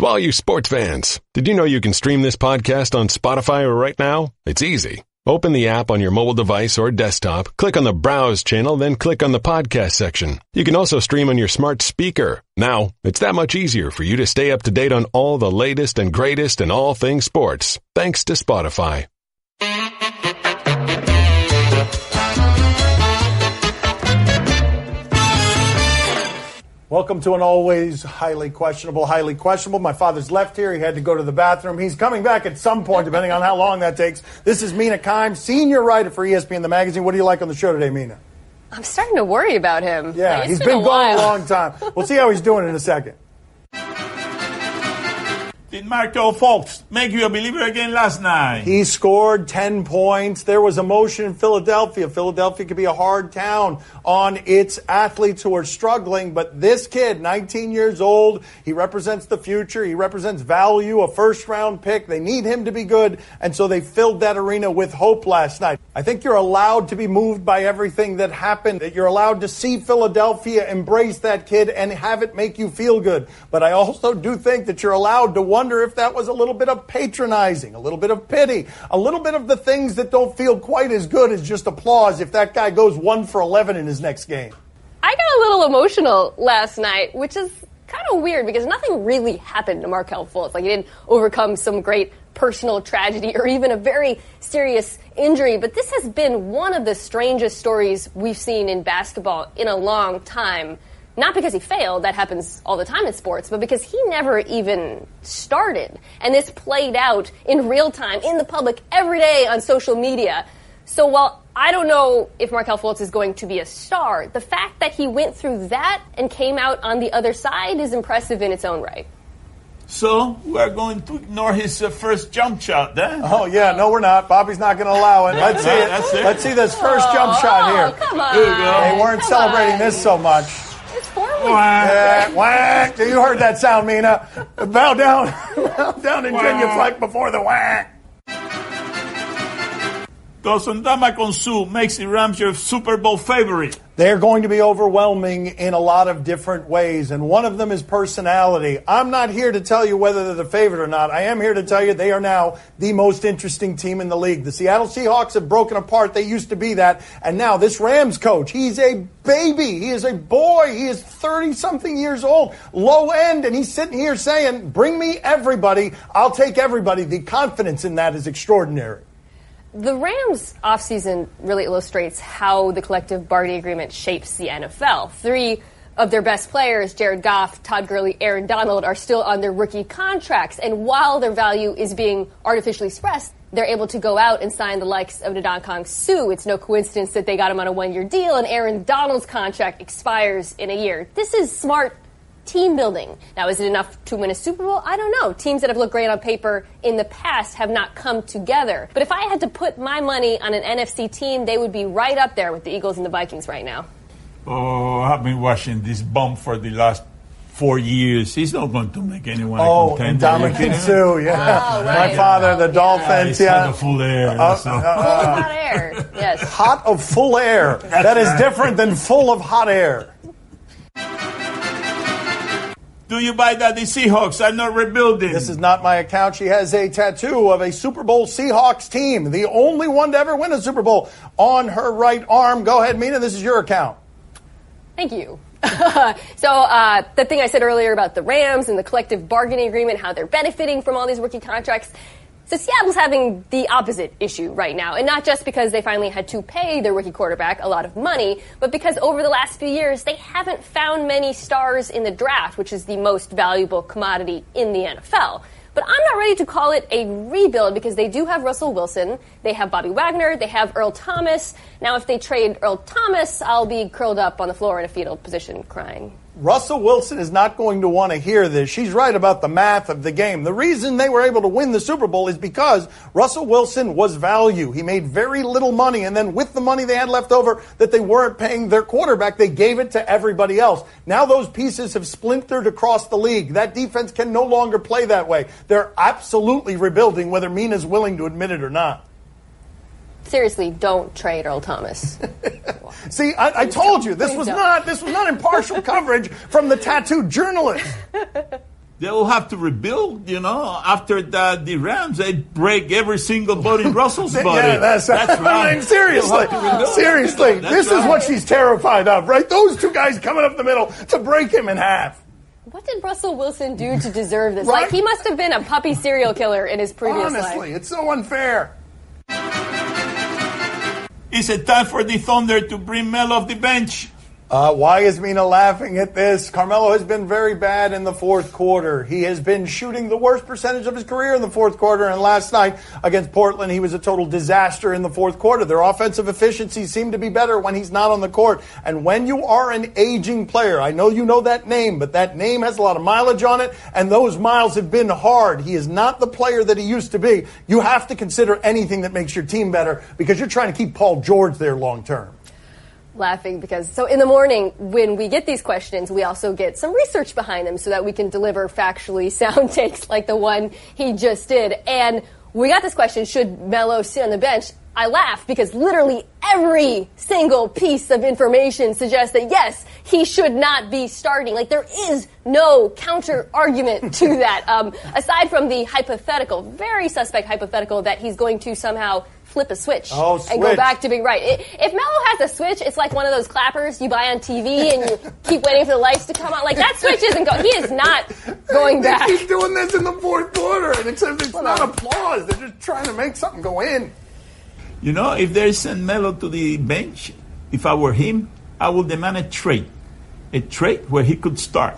To all you sports fans, did you know you can stream this podcast on Spotify right now? It's easy. Open the app on your mobile device or desktop, click on the Browse channel, then click on the podcast section. You can also stream on your smart speaker. Now, it's that much easier for you to stay up to date on all the latest and greatest in all things sports, thanks to Spotify. Welcome to an always highly questionable. My father's left here. He had to go to the bathroom. He's coming back at some point, depending on how long that takes. This is Mina Kimes, senior writer for ESPN, the magazine. What do you like on the show today, Mina? I'm starting to worry about him. Yeah, he's been gone a long time. We'll see how he's doing in a second. Did Markelle Fultz make you a believer again last night? He scored 10 points. There was emotion in Philadelphia. Philadelphia could be a hard town on its athletes who are struggling. But this kid, 19 years old, he represents the future. He represents value, a first-round pick. They need him to be good. And so they filled that arena with hope last night. I think you're allowed to be moved by everything that happened. That you're allowed to see Philadelphia embrace that kid and have it make you feel good. But I also do think that you're allowed to wonder if that was a little bit of patronizing, a little bit of pity, a little bit of the things that don't feel quite as good as just applause if that guy goes 1 for 11 in his next game. I got a little emotional last night, which is kind of weird because nothing really happened to Markelle Fultz. Like, he didn't overcome some great personal tragedy or even a very serious injury. But this has been one of the strangest stories we've seen in basketball in a long time. Not because he failed, that happens all the time in sports, but because he never even started. And this played out in real time, in the public, every day on social media. So while I don't know if Markelle Fultz is going to be a star, the fact that he went through that and came out on the other side is impressive in its own right. So we are going to ignore his first jump shot then? Oh, yeah, no, we're not. Bobby's not going to allow it. Let's see it. Let's see this first jump shot here. Come on. Here we go. They weren't celebrating this so much. It's forward. Yeah, whack. You heard that sound, Mina. Bow down. Bow down and genuflect before the whack. Dama con Sue makes the Rams your Super Bowl favorite. They're going to be overwhelming in a lot of different ways, and one of them is personality. I'm not here to tell you whether they're the favorite or not. I am here to tell you they are now the most interesting team in the league. The Seattle Seahawks have broken apart. They used to be that, and now this Rams coach, he's a baby. He is a boy. He is 30-something years old, low end, and he's sitting here saying, bring me everybody. I'll take everybody. The confidence in that is extraordinary. The Rams' offseason really illustrates how the collective bargaining agreement shapes the NFL. 3 of their best players, Jared Goff, Todd Gurley, Aaron Donald, are still on their rookie contracts. And while their value is being artificially suppressed, they're able to go out and sign the likes of Ndamukong Suh. It's no coincidence that they got him on a 1-year deal, and Aaron Donald's contract expires in a year. This is smart team building. Now, is it enough to win a Super Bowl? I don't know. Teams that have looked great on paper in the past have not come together. But if I had to put my money on an NFC team, they would be right up there with the Eagles and the Vikings right now. Oh, I've been watching this bum for the last 4 years. He's not going to make anyone a contender. Ndamukong Suh, yeah. Oh, right. My father, the Dolphins, He's hot of full air. Hot air, yes. Hot of full air. That is different than full of hot air. Do you buy that the Seahawks are not rebuilding? This is not my account. She has a tattoo of a Super Bowl Seahawks team, the only one to ever win a Super Bowl, on her right arm. Go ahead, Mina. This is your account. Thank you. So the thing I said earlier about the Rams and the collective bargaining agreement, how they're benefiting from all these rookie contracts. So Seattle's having the opposite issue right now, and not just because they finally had to pay their rookie quarterback a lot of money, but because over the last few years, they haven't found many stars in the draft, which is the most valuable commodity in the NFL. But I'm not ready to call it a rebuild because they do have Russell Wilson, they have Bobby Wagner, they have Earl Thomas. Now, if they trade Earl Thomas, I'll be curled up on the floor in a fetal position crying. Russell Wilson is not going to want to hear this. She's right about the math of the game. The reason they were able to win the Super Bowl is because Russell Wilson was value. He made very little money, and then with the money they had left over that they weren't paying their quarterback, they gave it to everybody else. Now those pieces have splintered across the league. That defense can no longer play that way. They're absolutely rebuilding, whether Mina's willing to admit it or not. Seriously, don't trade Earl Thomas. See, I told you this was not impartial coverage from the tattooed journalist. They'll have to rebuild, after the Rams, they break every single bone in Russell's body. Yeah, that's right. I mean, seriously. This is what she's terrified of, right? Those two guys coming up the middle to break him in half. What did Russell Wilson do to deserve this? Right? Like, he must have been a puppy serial killer in his previous life. Honestly, it's so unfair. Is it time for the Thunder to bring Melo off the bench? Why is Mina laughing at this? Carmelo has been very bad in the fourth quarter. He has been shooting the worst percentage of his career in the fourth quarter, and last night against Portland, he was a total disaster in the fourth quarter. Their offensive efficiency seemed to be better when he's not on the court. And when you are an aging player, I know you know that name, but that name has a lot of mileage on it, and those miles have been hard. He is not the player that he used to be. You have to consider anything that makes your team better because you're trying to keep Paul George there long term. Laughing because in the morning when we get these questions, we also get some research behind them so that we can deliver factually sound takes like the one he just did. And we got this question, should Melo sit on the bench? I laugh because literally every single piece of information suggests that, yes, he should not be starting. Like, there is no counter argument to that. Aside from the hypothetical, very suspect hypothetical that he's going to somehow flip a switch and go back to being right. If Melo has a switch, it's like one of those clappers you buy on TV and you keep waiting for the lights to come on. Like, that switch isn't going. He is not going back. He's doing this in the fourth quarter, and it's not applause. They're just trying to make something go in. If they send Melo to the bench, if I were him, I would demand a trade. A trade where he could start,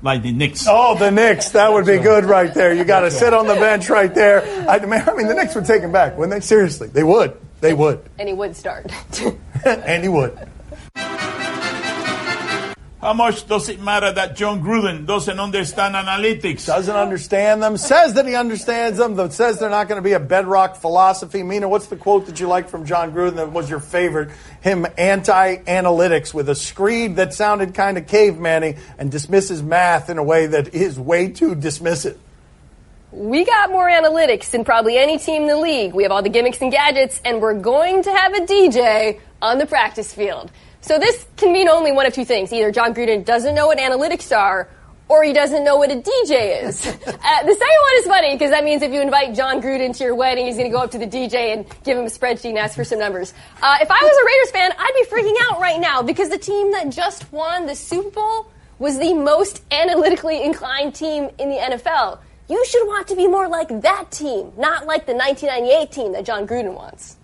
like the Knicks. Oh, the Knicks. That would be good right there. You got to sit on the bench right there. I mean, the Knicks would take him back, wouldn't they? Seriously, they would. They would. And he would start. And he would. How much does it matter that John Gruden doesn't understand analytics? Doesn't understand them. Says that he understands them, though says they're not going to be a bedrock philosophy. Mina, what's the quote that you liked from John Gruden that was your favorite? Him anti-analytics with a screed that sounded kind of caveman-y and dismisses math in a way that is way too dismissive. We got more analytics than probably any team in the league. We have all the gimmicks and gadgets, and we're going to have a DJ on the practice field. So this can mean only one of two things. Either John Gruden doesn't know what analytics are, or he doesn't know what a DJ is. The second one is funny, because that means if you invite John Gruden to your wedding, he's going to go up to the DJ and give him a spreadsheet and ask for some numbers. If I was a Raiders fan, I'd be freaking out right now, because the team that just won the Super Bowl was the most analytically inclined team in the NFL. You should want to be more like that team, not like the 1998 team that John Gruden wants.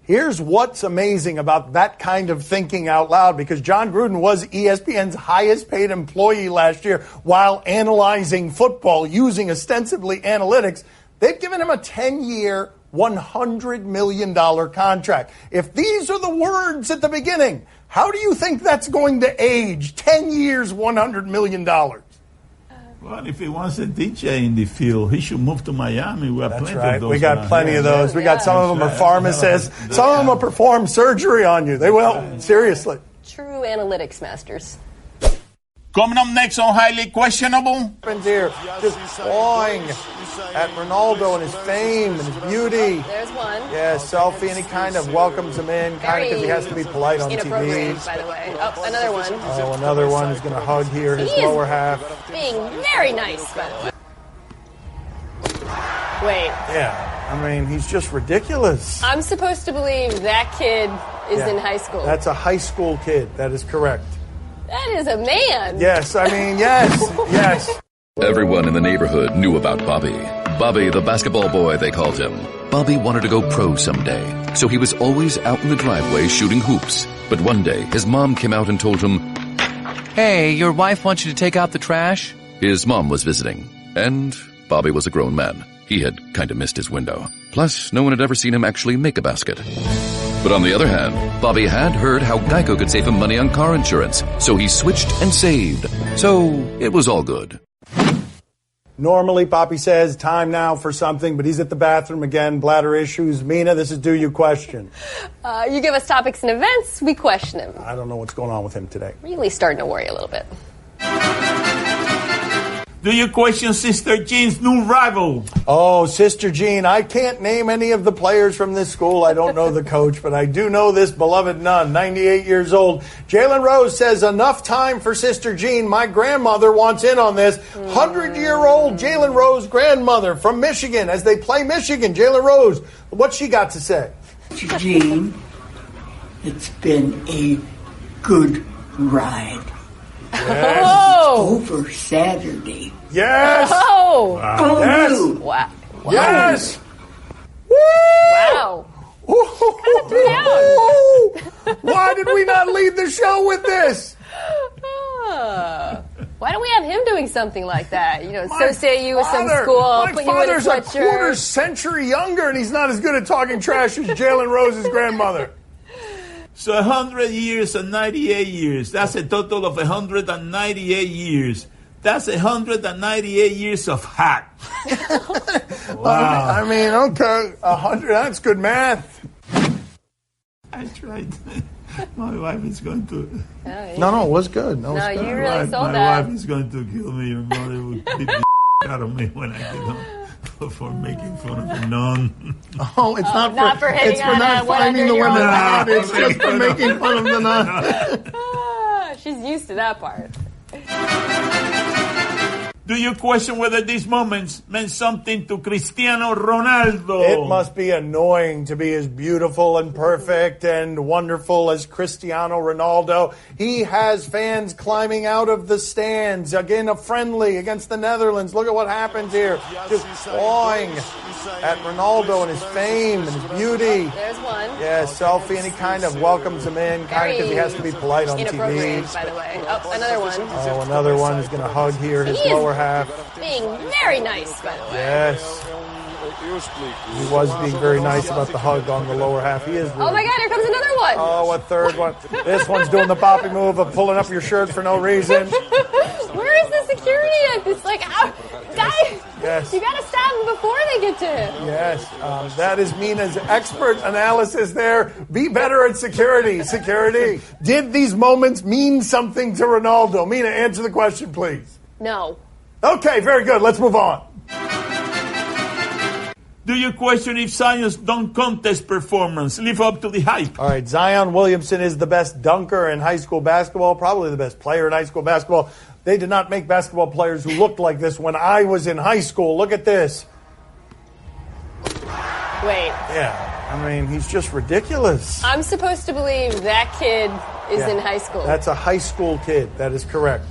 Here's what's amazing about that kind of thinking out loud, because John Gruden was ESPN's highest paid employee last year while analyzing football using ostensibly analytics. They've given him a 10-year, $100 million contract. If these are the words at the beginning, how do you think that's going to age? 10 years, $100 million. Well, if he wants a DJ in the field, he should move to Miami. We have plenty of those. We got plenty of those. We got some of them are pharmacists. Some of them will perform surgery on you. They will. Seriously. True analytics masters. Coming up next on Highly Questionable. Here, just clawing at Ronaldo and his fame and his beauty. There's one. Yeah, selfie, and he kind of welcomes him in, kind of because he has to be polite on TV. By the way. Oh, another one. Oh, another one is going to hug here, his lower half. Being very nice, by the way. Wait. Yeah, I mean, he's just ridiculous. I'm supposed to believe that kid is in high school. That's a high school kid. That is correct. That is a man. Yes, I mean, yes. Everyone in the neighborhood knew about Bobby. Bobby, the basketball boy, they called him. Bobby wanted to go pro someday, so he was always out in the driveway shooting hoops. But one day, his mom came out and told him, "Hey, your wife wants you to take out the trash." His mom was visiting, and Bobby was a grown man. He had kind of missed his window. Plus, no one had ever seen him actually make a basket. But on the other hand, Bobby had heard how Geico could save him money on car insurance, so he switched and saved. So it was all good. Normally, Papi says, time now for something, but he's at the bathroom again, bladder issues. Mina, this is Do You Question. You give us topics and events, we question him. I don't know what's going on with him today. Really starting to worry a little bit. Do you question Sister Jean's new rival? Oh, Sister Jean, I can't name any of the players from this school. I don't know the coach, but I do know this beloved nun, 98 years old. Jalen Rose says, enough time for Sister Jean. My grandmother wants in on this. 100-year-old Jalen Rose grandmother from Michigan as they play Michigan. Jalen Rose, what's she got to say? Sister Jean, it's been a good ride. Yes. Oh! Over Saturday. Yes. Oh! Wow. Yes. Wow. Yes. Woo! Wow. Why did we not lead the show with this? Why don't we have him doing something like that? You know, associate you with some school, My put you in a father's a quarter sweatshirt. century younger, and he's not as good at talking trash as Jalen Rose's grandmother. So 100 years and 98 years. That's a total of 198 years. That's 198 years of hack. Wow. I mean, okay, 100, that's good math. I tried. My wife is going to... No, it was good. No, you really sold my that. wife is going to kill me. Your mother will beat the out of me when I get home for making fun of a nun. Oh, it's not for hitting it's for on not a finding the 100-year-old women woman. out. It's just for making fun of the nun. She's used to that part. Do you question whether these moments meant something to Cristiano Ronaldo? It must be annoying to be as beautiful and perfect and wonderful as Cristiano Ronaldo. He has fans climbing out of the stands. Again, a friendly against the Netherlands. Look at what happens here. Just clawing at Ronaldo and his fame and his beauty. There's one. Yeah, selfie, and he kind of welcomes him in, kind of because he has to be polite on Inappropriate, TV. by the way. Oh, another one. Oh, another one is going to hug here his lower half. Being very nice, by the way. Yes. He was being very nice about the hug on the lower half. He is. Really, Oh my God, here comes another one. Oh, a third one. This one's doing the Papi move of pulling up your shirt for no reason. Where is the security at? It's like, guys, Yes. you gotta stop them before they get to him. Yes, that is Mina's expert analysis there. Be better at security. Security. Did these moments mean something to Ronaldo? Mina, answer the question, please. No. Okay, very good. Let's move on. Do you question if Zion's dunk contest performance live up to the hype? All right, Zion Williamson is the best dunker in high school basketball, probably the best player in high school basketball. They did not make basketball players who looked like this when I was in high school. Look at this. Wait. Yeah, I mean, he's just ridiculous. I'm supposed to believe that kid is in high school. That's a high school kid. That is correct.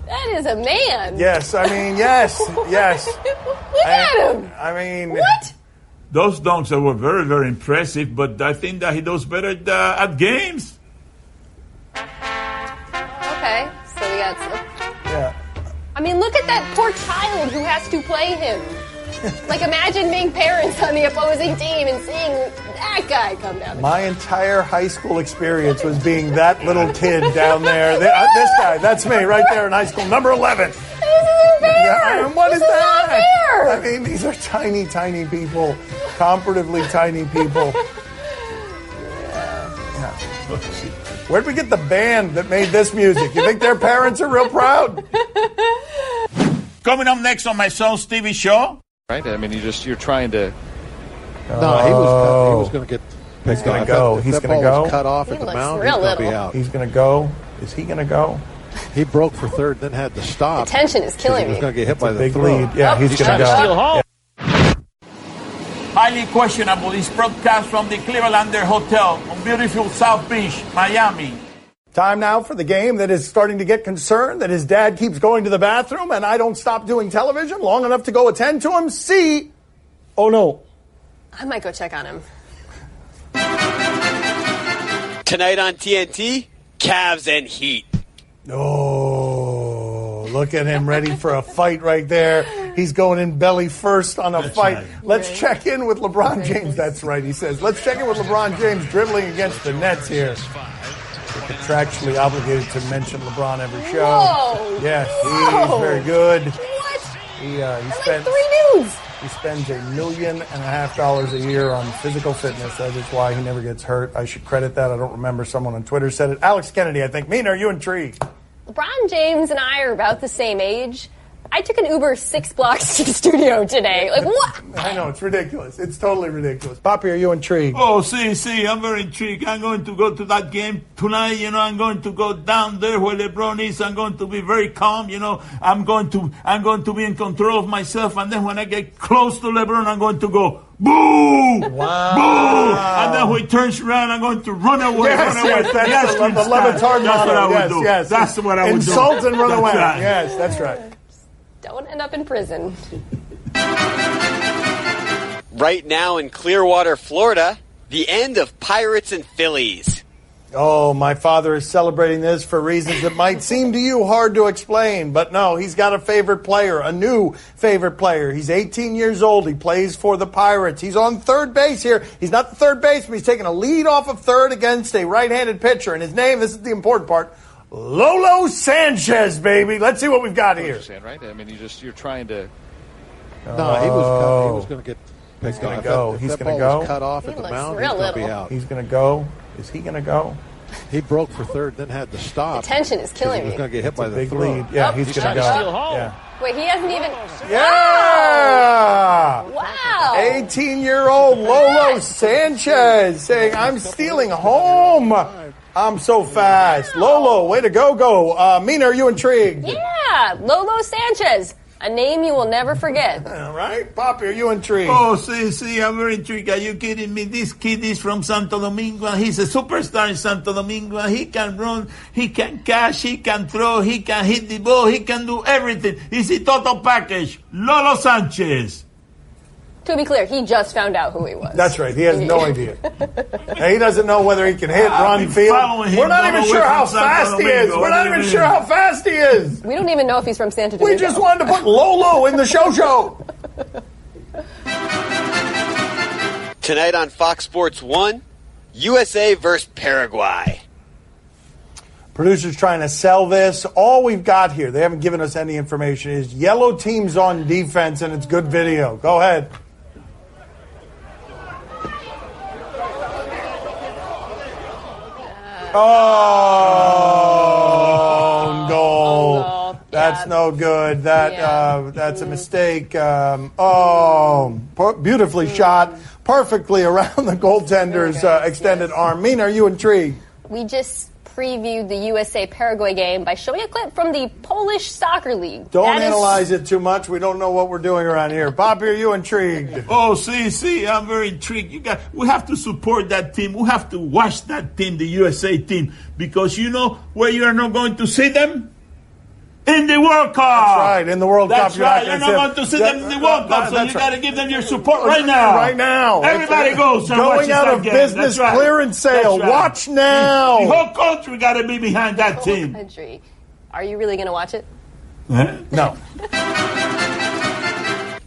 That is a man. Yes, I mean, yes. Look at him. I mean... What? Those dunks were very, very impressive, but I think that he does better at games. Okay, so we got... Yeah. I mean, look at that poor child who has to play him. Like, imagine being parents on the opposing team and seeing that guy come down. My entire high school experience was being that little kid down there. This guy, that's me right there in high school, number 11. This isn't fair. Yeah, and what is This that? not fair. I mean, these are tiny, tiny people, comparatively tiny people. Yeah. Where'd we get the band that made this music? You think their parents are real proud? Coming up next on my son's TV show. Right? I mean, you're trying to. No, he was going to get picked He's going off. to go. If He's that going to ball go. was cut off He at the looks mound, real he's going to be little. out. He's going to go. Is he going to go? He broke for third, then had to stop. The tension is killing He was me. going to get hit by the Big throw. lead. Yeah, he's going to go. Highly questionable is broadcast from the Clevelander Hotel on beautiful South Beach, Miami. Time now for the game that is starting to get concerned that his dad keeps going to the bathroom and I don't stop doing television long enough to go attend to him. See? Oh, no. I might go check on him. Tonight on TNT, Cavs and Heat. Oh, look at him ready for a fight right there. He's going in belly first on a fight. right. Let's check in with LeBron James. That's right, he says. Let's check in with LeBron James dribbling against the Nets here. We're contractually obligated to mention LeBron every show. Whoa. Yes, Whoa. he's very good. What? He They're spent... like 3 dudes. He spends $1.5 million a year on physical fitness. That is why he never gets hurt. I should credit that. I don't remember. Someone on Twitter said it. Alex Kennedy, I think. Mina, are you intrigued? LeBron James and I are about the same age. I took an Uber 6 blocks to the studio today. Like, what? I know, it's ridiculous. It's totally ridiculous. Papi, are you intrigued? Oh, see, I'm very intrigued. I'm going to go to that game tonight. I'm going to go down there where LeBron is. I'm going to be very calm. I'm going to be in control of myself. And then when I get close to LeBron, I'm going to go, boo! Wow. Boo! And then when he turns around, I'm going to run away. Yes, that's the Batard motto. Yes. That's what I would do. Insult and run away. Right. Yes, that's right. Don't end up in prison. Right now in Clearwater, Florida, the end of Pirates and Phillies. Oh, my father is celebrating this for reasons that might seem to you hard to explain. But no, he's got a favorite player, a new favorite player. He's 18 years old. He plays for the Pirates. He's on third base here. He's not the third baseman. He's taking a lead off of third against a right-handed pitcher. And his name, this is the important part, Lolo Sanchez, baby. Let's see what we've got here. Right? I mean, you're trying to. No, he was going to get. He's going to go. If He's that going to ball go. was cut off at the mound, he's going to be out. He's going to go. Is he going to go? He broke for third, then had to stop. The tension is killing me. He was going to get hit by the big throw. lead. Yeah, he's going to go. Steal home. Yeah. Wait, he hasn't even. Yeah! Wow. 18-year-old Lolo Sanchez saying, I'm stealing home. I'm so fast. Lolo, way to go. Mina, are you intrigued? Yeah, Lolo Sanchez. A name you will never forget. All right. Papi, are you intrigued? Oh, see, I'm very intrigued. Are you kidding me? This kid is from Santo Domingo. He's a superstar in Santo Domingo. He can run, he can catch, he can throw, he can hit the ball, he can do everything. He's a total package. Lolo Sanchez. To be clear, he just found out who he was. That's right. He has no idea. And he doesn't know whether he can hit, run, field. We're not even sure how fast he is. We're not even sure how fast he is. We don't even know if he's from Santo Domingo. We just wanted to put Lolo in the show. Tonight on Fox Sports 1, USA versus Paraguay. Producer's trying to sell this. All we've got here, they haven't given us any information, is yellow teams on defense, and it's good video. Go ahead. Oh, goal. Oh, no. That's no good. That's a mistake. Beautifully shot. Perfectly around the goaltender's extended arm. Mina, are you intrigued? We just previewed the USA-Paraguay game by showing a clip from the Polish Soccer League. Don't analyze it too much. We don't know what we're doing around here. Papi, are you intrigued? Oh, see, I'm very intrigued. We have to support that team. We have to watch that team, the USA team, because you know where you are not going to see them? In the World Cup. That's right, in the World Cup. That's right. You're not going to see them in the World Cup, so you got to give them your support right now. Right now. Everybody goes and watches going out of that game. business, That's right. clearance sale. Right. Watch now. The whole country got to be behind that team. Country. Are you really going to watch it? No.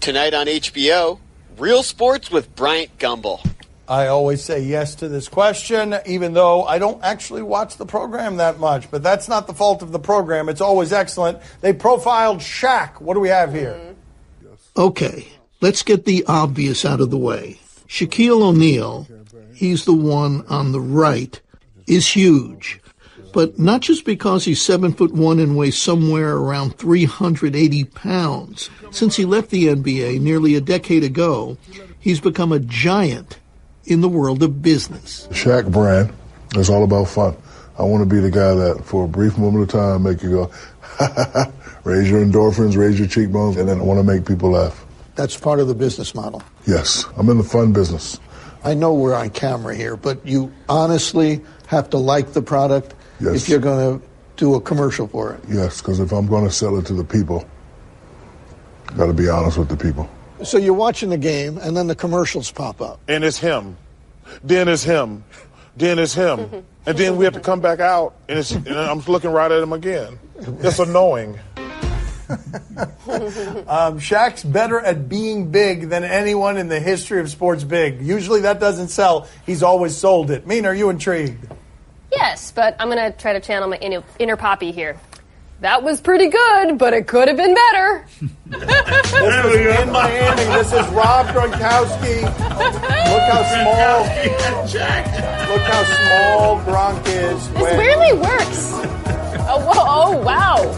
Tonight on HBO, Real Sports with Bryant Gumbel. I always say yes to this question, even though I don't actually watch the program that much. But that's not the fault of the program. It's always excellent. They profiled Shaq. What do we have here? Okay, let's get the obvious out of the way. Shaquille O'Neal, he's the one on the right, is huge. But not just because he's 7'1" and weighs somewhere around 380 pounds. Since he left the NBA nearly a decade ago, he's become a giant in the world of business. The Shaq brand is all about fun. I want to be the guy that, for a brief moment of time, make you go, raise your endorphins, raise your cheekbones, and then I want to make people laugh. That's part of the business model. Yes, I'm in the fun business. I know we're on camera here, but you honestly have to like the product if you're going to do a commercial for it. Yes, because if I'm going to sell it to the people, got to be honest with the people. So you're watching the game, and then the commercials pop up. And it's him. Then it's him. Then it's him. And then we have to come back out, and I'm looking right at him again. It's annoying. Shaq's better at being big than anyone in the history of sports big. Usually that doesn't sell. He's always sold it. Mina, are you intrigued? Yes, but I'm going to try to channel my inner Papi here. That was pretty good, but it could have been better. This was in Miami. This is Rob Gronkowski. Look how small Gronk is. This barely works. Oh, wow.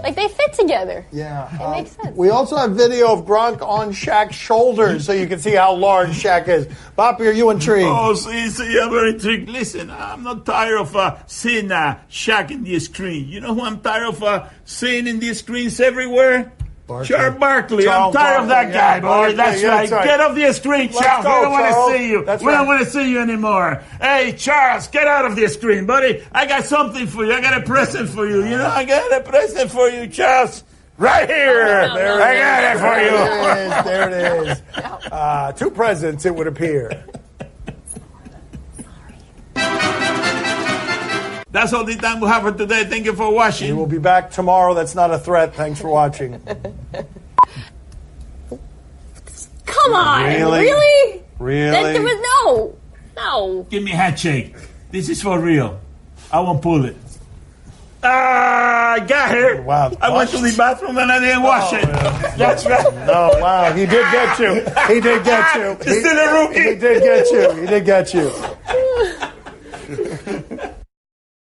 Like, they fit together. Yeah. It makes sense. We also have video of Gronk on Shaq's shoulders so you can see how large Shaq is. Boppy, are you intrigued? Oh, see, I'm very intrigued. Listen, I'm not tired of seeing Shaq in the screen. You know who I'm tired of seeing in these screens everywhere? Charles Barkley. I'm tired of that guy, boy. That's right. Get off the screen, Charles. We don't want to see you. We don't want to see you anymore. Hey, Charles, get out of the screen, buddy. I got something for you. I got a present for you. You know, I got a present for you, Charles. Right here. I got it for you. There it is. 2 presents, it would appear. That's all the time we have for today. Thank you for watching. We will be back tomorrow. That's not a threat. Thanks for watching. Come on. Really? There was no. Give me a handshake. This is for real. I won't pull it. I got here. Wow. I went to the bathroom and I didn't wash it. Yeah. That's right. No, wow. He did get you. He did get you. Just in a rookie. He did get you.